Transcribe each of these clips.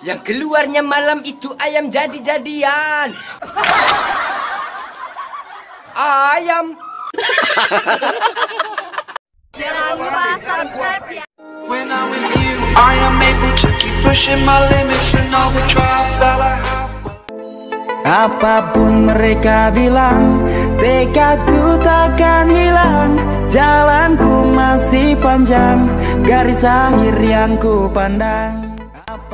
Yang keluarnya malam itu ayam jadi-jadian. Ayam. Jangan lupa subscribe ya. When I'm with you, I am able to keep pushing my limits and overdrive that I have. Apapun mereka bilang, tekadku takkan hilang. Jalanku masih panjang, garis akhir yang ku pandang.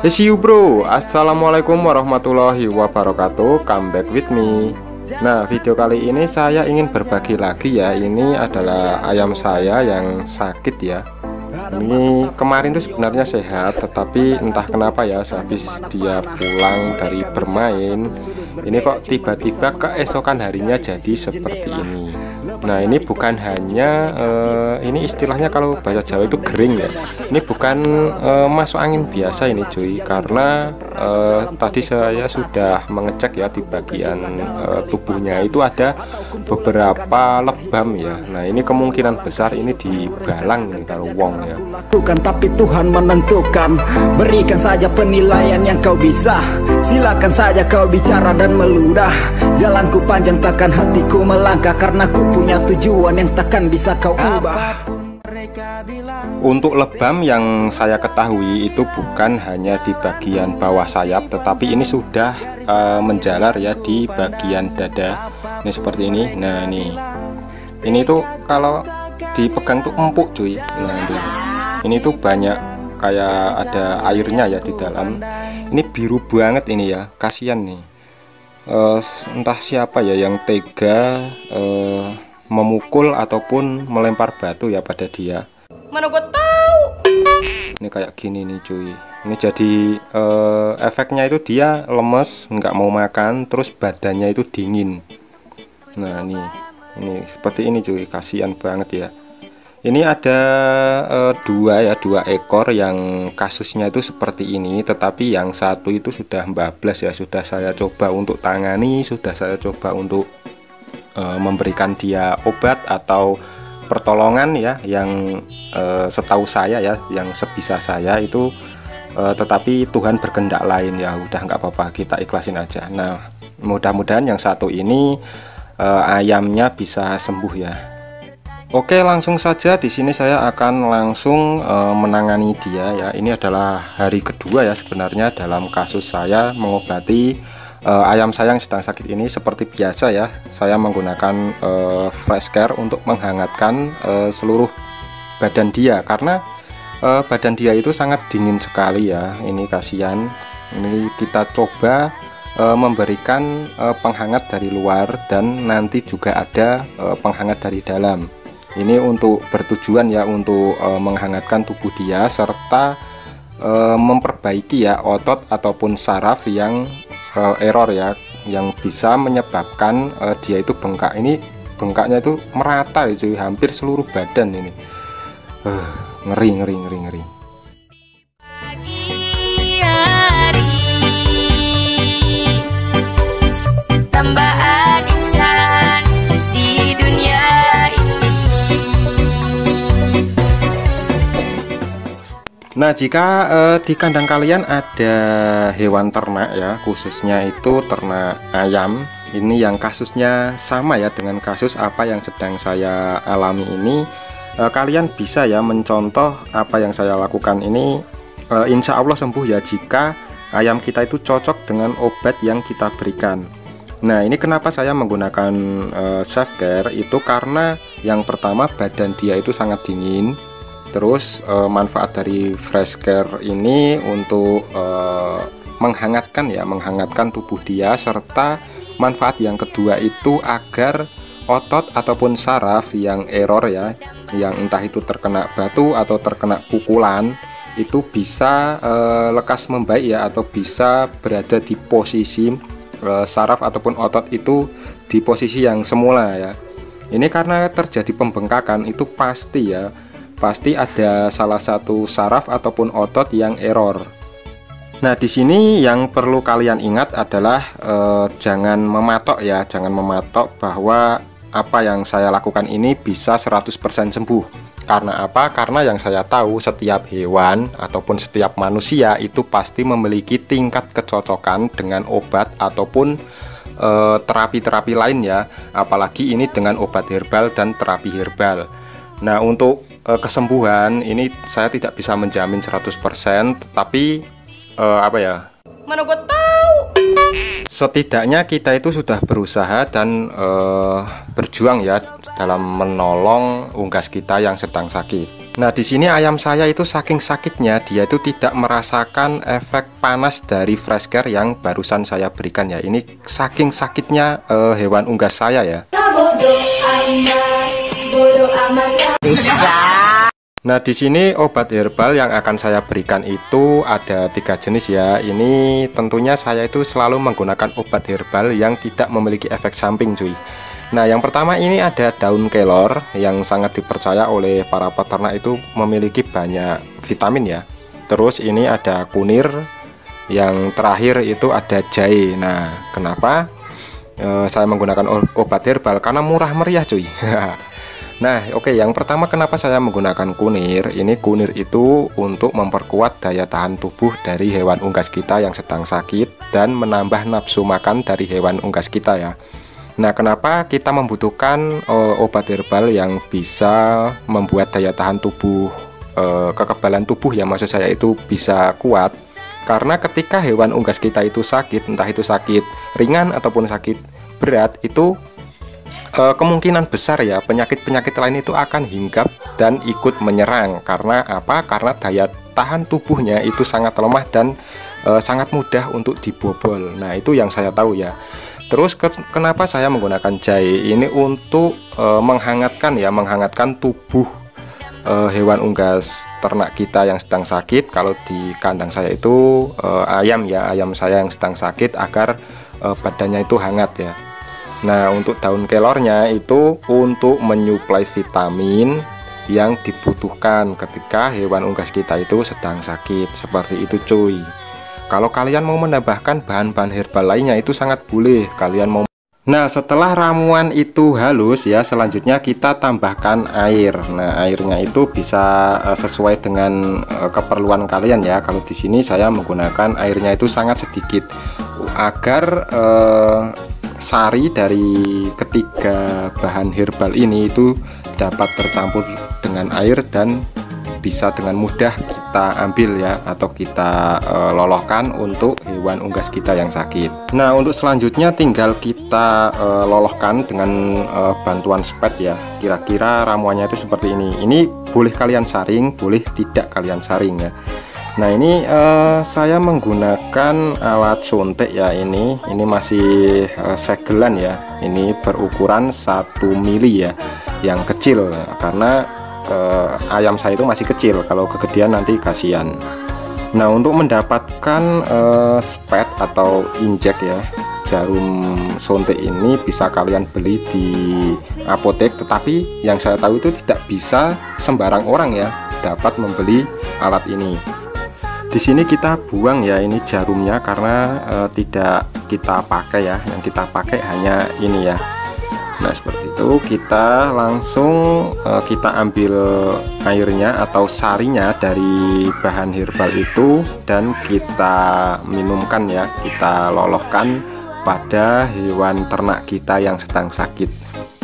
See you bro, assalamualaikum warahmatullahi wabarakatuh. Come back with me. Nah, video kali ini saya ingin berbagi lagi ya. Ini adalah ayam saya yang sakit ya. Ini kemarin tuh sebenarnya sehat, tetapi entah kenapa ya, sehabis dia pulang dari bermain, ini kok tiba-tiba keesokan harinya jadi seperti ini. Nah, ini bukan hanya ini istilahnya kalau bahasa Jawa itu gering ya. Ini bukan masuk angin biasa ini cuy, karena tadi saya sudah mengecek ya, di bagian tubuhnya itu ada beberapa lebam ya. Nah, ini kemungkinan besar ini dibalang ini kalau wong ya. Bukan, tapi Tuhan menentukan. Berikan saja penilaian yang kau bisa. Silakan saja kau bicara dan meludah. Jalanku panjang, takkan hatiku melangkah, karena ku punya tujuan yang takkan bisa kau ubah. Untuk lebam yang saya ketahui itu bukan hanya di bagian bawah sayap, tetapi ini sudah menjalar ya di bagian dada. Ini seperti ini. Nah, ini tuh kalau dipegang tuh empuk cuy. Nah, ini tuh banyak kayak ada airnya ya di dalam. Ini biru banget ini ya, kasihan nih. Entah siapa ya yang tega memukul ataupun melempar batu ya pada dia. Mana gue tahu. Ini kayak gini nih cuy. Ini jadi efeknya itu dia lemes, nggak mau makan, terus badannya itu dingin. Nah, ini seperti ini cuy, kasihan banget ya. Ini ada dua ekor yang kasusnya itu seperti ini, tetapi yang satu itu sudah bablas ya. Sudah saya coba untuk tangani, sudah saya coba untuk memberikan dia obat atau pertolongan ya, yang setahu saya ya, yang sebisa saya itu, tetapi Tuhan berkehendak lain ya. Udah nggak apa-apa, kita ikhlasin aja. Nah, mudah-mudahan yang satu ini ayamnya bisa sembuh ya. Oke, langsung saja di sini saya akan langsung menangani dia ya. Ini adalah hari kedua ya sebenarnya dalam kasus saya mengobati ayam saya yang sedang sakit ini. Seperti biasa ya, saya menggunakan fresh care untuk menghangatkan seluruh badan dia, karena badan dia itu sangat dingin sekali ya. Ini kasihan. Ini kita coba memberikan penghangat dari luar, dan nanti juga ada penghangat dari dalam. Ini untuk bertujuan ya, untuk menghangatkan tubuh dia, serta memperbaiki ya otot ataupun saraf yang error ya, yang bisa menyebabkan dia itu bengkak. Ini bengkaknya itu merata ya cuy, hampir seluruh badan ini. Ngeri. Nah, jika di kandang kalian ada hewan ternak ya, khususnya itu ternak ayam, ini yang kasusnya sama ya dengan kasus apa yang sedang saya alami ini, kalian bisa ya mencontoh apa yang saya lakukan ini. Insya Allah sembuh ya jika ayam kita itu cocok dengan obat yang kita berikan. Nah, ini kenapa saya menggunakan self care itu, karena yang pertama badan dia itu sangat dingin. Terus manfaat dari fresh care ini untuk menghangatkan tubuh dia, serta manfaat yang kedua itu agar otot ataupun saraf yang error ya, yang entah itu terkena batu atau terkena pukulan, itu bisa lekas membaik ya, atau bisa berada di posisi saraf ataupun otot itu di posisi yang semula ya. Ini karena terjadi pembengkakan itu pasti ada salah satu saraf ataupun otot yang error. Nah, di sini yang perlu kalian ingat adalah jangan mematok ya, jangan mematok bahwa apa yang saya lakukan ini bisa 100% sembuh. Karena apa? Karena yang saya tahu setiap hewan ataupun setiap manusia itu pasti memiliki tingkat kecocokan dengan obat ataupun terapi-terapi lain ya. Apalagi ini dengan obat herbal dan terapi herbal. Nah, untuk kesembuhan ini saya tidak bisa menjamin 100%, tetapi apa ya? Mana gue tahu. Setidaknya kita itu sudah berusaha dan berjuang ya dalam menolong unggas kita yang sedang sakit. Nah, di sini ayam saya itu saking sakitnya dia itu tidak merasakan efek panas dari fresh care yang barusan saya berikan ya. Ini saking sakitnya hewan unggas saya ya. Nah, di sini obat herbal yang akan saya berikan itu ada 3 jenis ya. Ini tentunya saya itu selalu menggunakan obat herbal yang tidak memiliki efek samping cuy. Nah, yang pertama ini ada daun kelor yang sangat dipercaya oleh para peternak itu memiliki banyak vitamin ya. Terus ini ada kunir, yang terakhir itu ada jahe. Nah, kenapa saya menggunakan obat herbal? Karena murah meriah cuy. Nah, oke, yang pertama kenapa saya menggunakan kunir? Ini kunir itu untuk memperkuat daya tahan tubuh dari hewan unggas kita yang sedang sakit dan menambah nafsu makan dari hewan unggas kita ya. Nah, kenapa kita membutuhkan obat herbal yang bisa membuat daya tahan tubuh, kekebalan tubuh ya maksud saya itu bisa kuat? Karena ketika hewan unggas kita itu sakit, entah itu sakit ringan ataupun sakit berat, itu kemungkinan besar ya penyakit-penyakit lain itu akan hinggap dan ikut menyerang. Karena apa? Karena daya tahan tubuhnya itu sangat lemah dan sangat mudah untuk dibobol. Nah, itu yang saya tahu ya. Terus kenapa saya menggunakan jahe? Ini untuk menghangatkan tubuh hewan unggas ternak kita yang sedang sakit. Kalau di kandang saya itu ayam saya yang sedang sakit agar badannya itu hangat ya. Nah, untuk daun kelornya itu untuk menyuplai vitamin yang dibutuhkan ketika hewan unggas kita itu sedang sakit. Seperti itu cuy. Kalau kalian mau menambahkan bahan-bahan herbal lainnya itu sangat boleh. Kalian mau. Nah, setelah ramuan itu halus ya, selanjutnya kita tambahkan air. Nah, airnya itu bisa sesuai dengan keperluan kalian ya. Kalau di sini saya menggunakan airnya itu sangat sedikit agar sari dari ketiga bahan herbal ini itu dapat tercampur dengan air dan bisa dengan mudah kita ambil ya, atau kita lolohkan untuk hewan unggas kita yang sakit. Nah, untuk selanjutnya tinggal kita lolohkan dengan bantuan spet ya. Kira-kira ramuannya itu seperti ini. Ini boleh kalian saring, boleh tidak kalian saring ya. Nah, ini saya menggunakan alat suntik ya. Ini masih segelan ya. Ini berukuran 1 mili ya, yang kecil karena ayam saya itu masih kecil. Kalau kegedean nanti kasihan. Nah, untuk mendapatkan spet atau injek ya, jarum suntik ini bisa kalian beli di apotek, tetapi yang saya tahu itu tidak bisa sembarang orang ya dapat membeli alat ini. Di sini kita buang ya ini jarumnya karena tidak kita pakai ya. Yang kita pakai hanya ini ya. Nah, seperti itu kita langsung kita ambil airnya atau sarinya dari bahan herbal itu dan kita minumkan ya, kita lolohkan pada hewan ternak kita yang sedang sakit.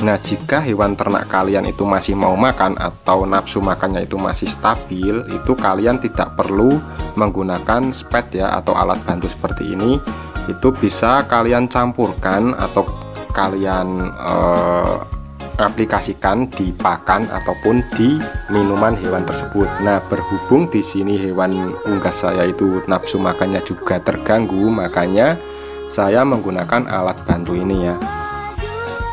Nah, jika hewan ternak kalian itu masih mau makan atau nafsu makannya itu masih stabil, itu kalian tidak perlu menggunakan spet ya atau alat bantu seperti ini. Itu bisa kalian campurkan atau kalian aplikasikan di pakan ataupun di minuman hewan tersebut. Nah, berhubung di sini hewan unggas saya itu nafsu makannya juga terganggu, makanya saya menggunakan alat bantu ini ya.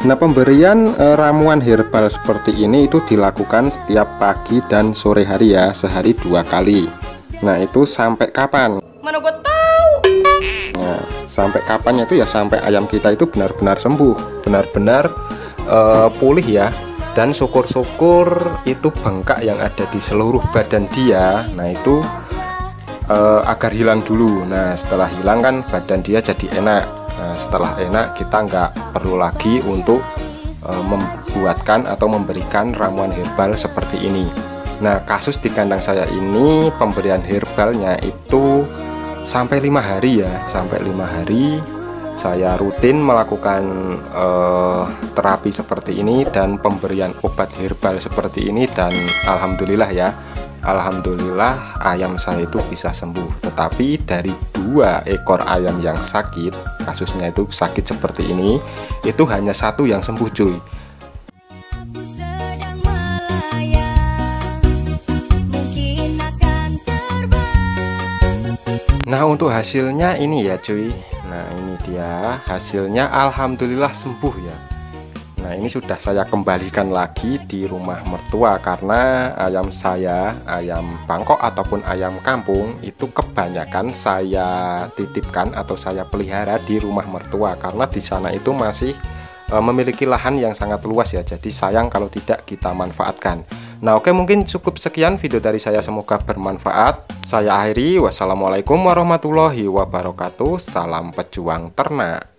Nah, pemberian ramuan herbal seperti ini itu dilakukan setiap pagi dan sore hari ya, sehari 2 kali. Nah, itu sampai kapan? Mana gue tahu. Nah, sampai kapannya itu ya sampai ayam kita itu benar-benar sembuh, benar-benar pulih ya. Dan syukur-syukur itu bengkak yang ada di seluruh badan dia, nah itu agar hilang dulu. Nah, setelah hilang kan badan dia jadi enak. Nah, setelah enak kita nggak perlu lagi untuk membuatkan atau memberikan ramuan herbal seperti ini. Nah, kasus di kandang saya ini pemberian herbalnya itu sampai 5 hari ya, sampai 5 hari saya rutin melakukan terapi seperti ini dan pemberian obat herbal seperti ini, dan alhamdulillah ya, alhamdulillah ayam saya itu bisa sembuh. Tetapi dari 2 ekor ayam yang sakit, kasusnya itu sakit seperti ini, itu hanya 1 yang sembuh cuy. Nah, untuk hasilnya ini ya cuy. Nah, ini dia hasilnya, alhamdulillah sembuh ya. Nah, ini sudah saya kembalikan lagi di rumah mertua karena ayam saya, ayam Bangkok ataupun ayam kampung itu kebanyakan saya titipkan atau saya pelihara di rumah mertua karena di sana itu masih memiliki lahan yang sangat luas ya. Jadi sayang kalau tidak kita manfaatkan. Nah, oke, mungkin cukup sekian video dari saya, semoga bermanfaat. Saya akhiri, wassalamualaikum warahmatullahi wabarakatuh. Salam pejuang ternak.